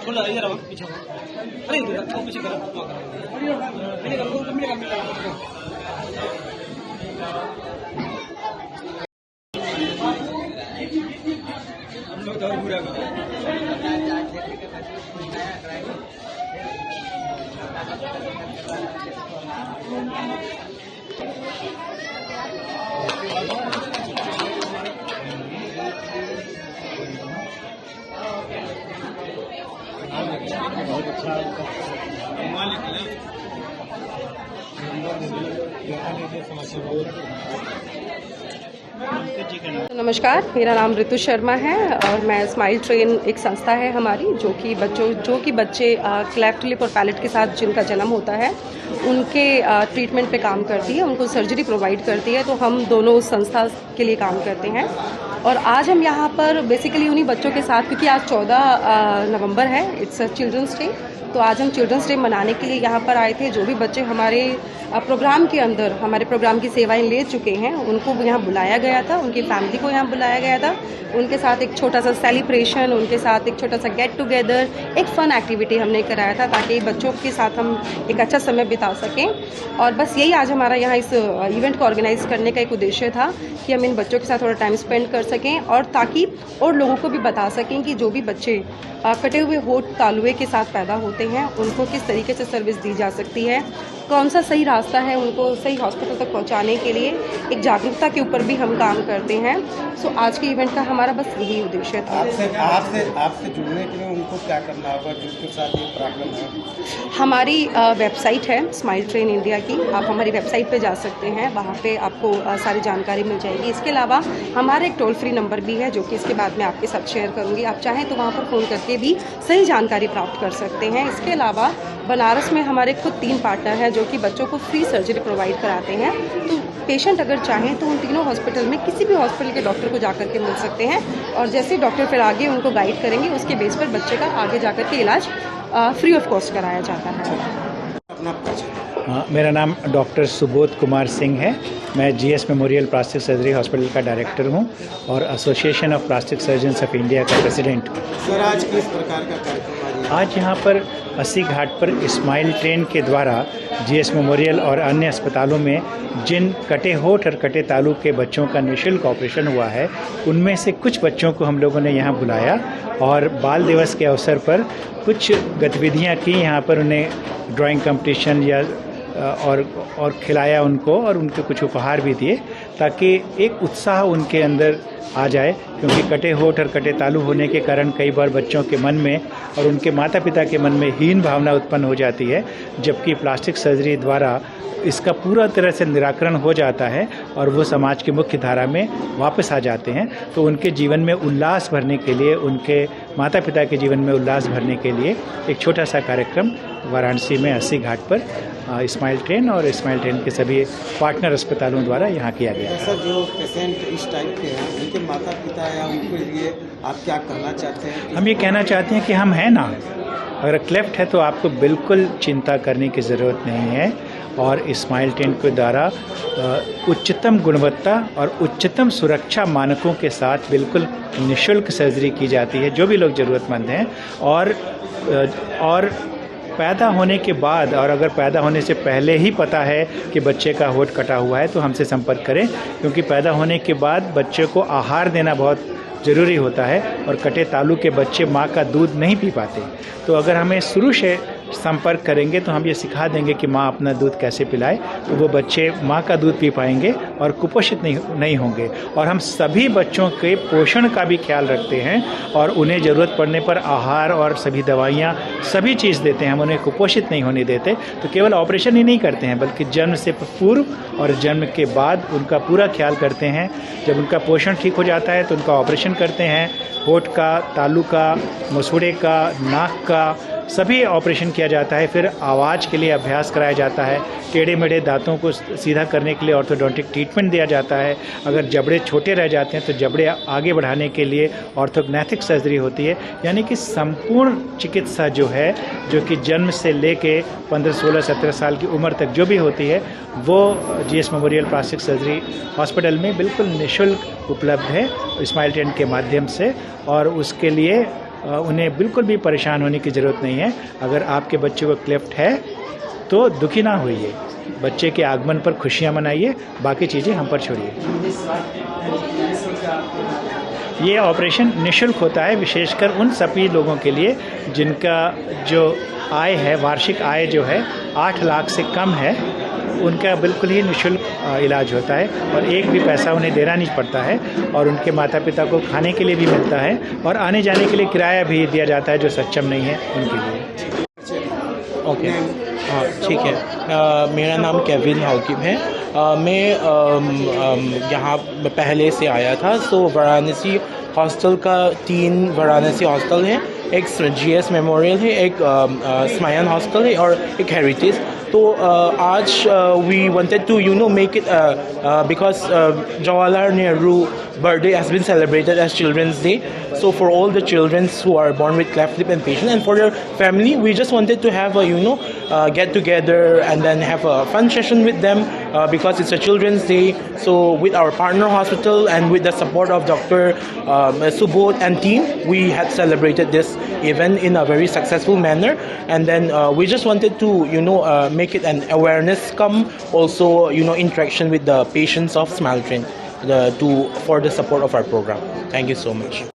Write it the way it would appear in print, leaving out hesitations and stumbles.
थोड़ा इधर आओ पीछे। अरे इधर पीछे करो। हम लोग तो पूरा बहुत अच्छा नमस्कार, मेरा नाम ऋतु शर्मा है और मैं स्माइल ट्रेन एक संस्था है हमारी जो कि बच्चे क्लेफ्ट लिप और पैलेट के साथ जिनका जन्म होता है उनके ट्रीटमेंट पे काम करती है, उनको सर्जरी प्रोवाइड करती है। तो हम दोनों उस संस्था के लिए काम करते हैं और आज हम यहाँ पर बेसिकली उन्हीं बच्चों के साथ, क्योंकि आज 14 नवंबर है, इट्स अ चिल्ड्रंस डे, तो आज हम चिल्ड्रंस डे मनाने के लिए यहाँ पर आए थे। जो भी बच्चे हमारे प्रोग्राम के अंदर हमारे प्रोग्राम की सेवाएं ले चुके हैं उनको यहाँ बुलाया गया था, उनकी फैमिली को यहाँ बुलाया गया था, उनके साथ एक छोटा सा सेलिब्रेशन, उनके साथ एक छोटा सा गेट टुगेदर, एक फन एक्टिविटी हमने कराया था ताकि बच्चों के साथ हम एक अच्छा समय बिता सकें। और बस यही आज हमारा यहाँ इस इवेंट को ऑर्गेनाइज करने का एक उद्देश्य था कि हम इन बच्चों के साथ थोड़ा टाइम स्पेंड कर सकें और ताकि और लोगों को भी बता सकें कि जो भी बच्चे कटे हुए होठ तालुए के साथ पैदा होते हैं उनको किस तरीके से सर्विस दी जा सकती है, कौन सा सही रास्ता है उनको सही हॉस्पिटल तक पहुंचाने के लिए, एक जागरूकता के ऊपर भी हम काम करते हैं। सो आज के इवेंट का हमारा बस यही उद्देश्य था। आपसे जुड़ने के लिए उनको क्या करना होगा जिनके साथ ये प्रॉब्लम है? हमारी वेबसाइट है स्माइल ट्रेन इंडिया की, आप हमारी वेबसाइट पे जा सकते हैं, वहाँ पे आपको सारी जानकारी मिल जाएगी। इसके अलावा हमारा एक टोल फ्री नंबर भी है जो कि इसके बाद में आपके साथ शेयर करूँगी, आप चाहें तो वहाँ पर फ़ोन करके भी सही जानकारी प्राप्त कर सकते हैं। इसके अलावा बनारस में हमारे खुद 3 पार्टनर हैं जो कि बच्चों को फ्री सर्जरी प्रोवाइड कराते हैं। तो पेशेंट अगर चाहें तो उन तीनों हॉस्पिटल में किसी भी हॉस्पिटल के डॉक्टर को जाकर के मिल सकते हैं और जैसे डॉक्टर फिर आगे उनको गाइड करेंगे उसके बेस पर बच्चे का आगे जाकर के इलाज फ्री ऑफ कॉस्ट कराया जाता है। मेरा नाम डॉक्टर सुबोध कुमार सिंह है। मैं GS memorial plastic surgery hospital का डायरेक्टर हूं और association of plastic surgeons of India का प्रेसिडेंट हूं। सर, आज किस प्रकार का कार्यक्रम आज यहाँ पर अस्सी घाट पर स्माइल ट्रेन के द्वारा जीएस मेमोरियल और अन्य अस्पतालों में जिन कटे होठ और कटे तालु के बच्चों का निःशुल्क ऑपरेशन हुआ है उनमें से कुछ बच्चों को हम लोगों ने यहाँ बुलाया और बाल दिवस के अवसर पर कुछ गतिविधियाँ की। यहाँ पर उन्हें ड्राइंग कंपटीशन या और खिलाया उनको और उनको कुछ उपहार भी दिए ताकि एक उत्साह उनके अंदर आ जाए, क्योंकि कटे होठ और कटे तालु होने के कारण कई बार बच्चों के मन में और उनके माता पिता के मन में हीन भावना उत्पन्न हो जाती है, जबकि प्लास्टिक सर्जरी द्वारा इसका पूरा तरह से निराकरण हो जाता है और वो समाज की मुख्य धारा में वापस आ जाते हैं। तो उनके जीवन में उल्लास भरने के लिए, उनके माता पिता के जीवन में उल्लास भरने के लिए एक छोटा सा कार्यक्रम वाराणसी में अस्सी घाट पर स्माइल ट्रेन और स्माइल ट्रेन के सभी पार्टनर अस्पतालों द्वारा यहाँ किया गया है। सर, जो पेशेंट इस टाइप के हैं उनके माता पिता या उनके लिए आप क्या कहना चाहते हैं? हम ये कहना चाहते हैं कि हम हैं ना, अगर क्लेफ्ट है तो आपको बिल्कुल चिंता करने की ज़रूरत नहीं है और स्माइल ट्रेन के द्वारा उच्चतम गुणवत्ता और उच्चतम सुरक्षा मानकों के साथ बिल्कुल निःशुल्क सर्जरी की जाती है जो भी लोग ज़रूरतमंद हैं। और पैदा होने के बाद और अगर पैदा होने से पहले ही पता है कि बच्चे का होठ कटा हुआ है तो हमसे संपर्क करें, क्योंकि पैदा होने के बाद बच्चे को आहार देना बहुत ज़रूरी होता है और कटे तालु के बच्चे माँ का दूध नहीं पी पाते। तो अगर हमें शुरू से संपर्क करेंगे तो हम ये सिखा देंगे कि माँ अपना दूध कैसे पिलाए, तो वो बच्चे माँ का दूध पी पाएंगे और कुपोषित नहीं होंगे। और हम सभी बच्चों के पोषण का भी ख्याल रखते हैं और उन्हें ज़रूरत पड़ने पर आहार और सभी दवाइयाँ सभी चीज़ देते हैं, हम उन्हें कुपोषित नहीं होने देते। तो केवल ऑपरेशन ही नहीं करते हैं बल्कि जन्म से पूर्व और जन्म के बाद उनका पूरा ख्याल करते हैं। जब उनका पोषण ठीक हो जाता है तो उनका ऑपरेशन करते हैं, होठ का, तालु का, मसूड़े का, नाक का, सभी ऑपरेशन किया जाता है। फिर आवाज़ के लिए अभ्यास कराया जाता है, टेढ़े मेढ़े दांतों को सीधा करने के लिए ऑर्थोडोंटिक ट्रीटमेंट दिया जाता है। अगर जबड़े छोटे रह जाते हैं तो जबड़े आगे बढ़ाने के लिए ऑर्थोग्नैथिक सर्जरी होती है। यानी कि संपूर्ण चिकित्सा जो है, जो कि जन्म से लेके 15, 16, 17 साल की उम्र तक जो भी होती है, वो GS memorial plastic surgery hospital में बिल्कुल निःशुल्क उपलब्ध है स्माइल टेंट के माध्यम से। और उसके लिए उन्हें बिल्कुल भी परेशान होने की ज़रूरत नहीं है। अगर आपके बच्चे को क्लेफ्ट है तो दुखी ना होइए, बच्चे के आगमन पर खुशियां मनाइए, बाकी चीज़ें हम पर छोड़िए। ये ऑपरेशन निःशुल्क होता है, विशेषकर उन सभी लोगों के लिए जिनका जो आय है, वार्षिक आय जो है 8 लाख से कम है, उनका बिल्कुल ही निःशुल्क इलाज होता है और एक भी पैसा उन्हें देना नहीं पड़ता है। और उनके माता पिता को खाने के लिए भी मिलता है और आने जाने के लिए किराया भी दिया जाता है जो सक्षम नहीं है उनके लिए। ओके, हाँ ठीक है। मेरा नाम केविन हाकिम है। मैं यहाँ पहले से आया था। सो वाराणसी हॉस्टल का 3 वाराणसी हॉस्टल है, एक जीएस मेमोरियल है, एक स्माइल हॉस्टल है और एक हेरिटेज। तो आज we wanted to make it because Jawaharlal Nehru birthday has been celebrated as Children's Day. So for all the children who are born with cleft lip and patient and for their family, we just wanted to have a get together and then have a fun session with them because it's a Children's Day. So with our partner hospital and with the support of Dr. Subodh and team, we had celebrated this event in a very successful manner. And then we just wanted to make it an awareness come also interaction with the patients of Smile Train for the support of our program. Thank you so much.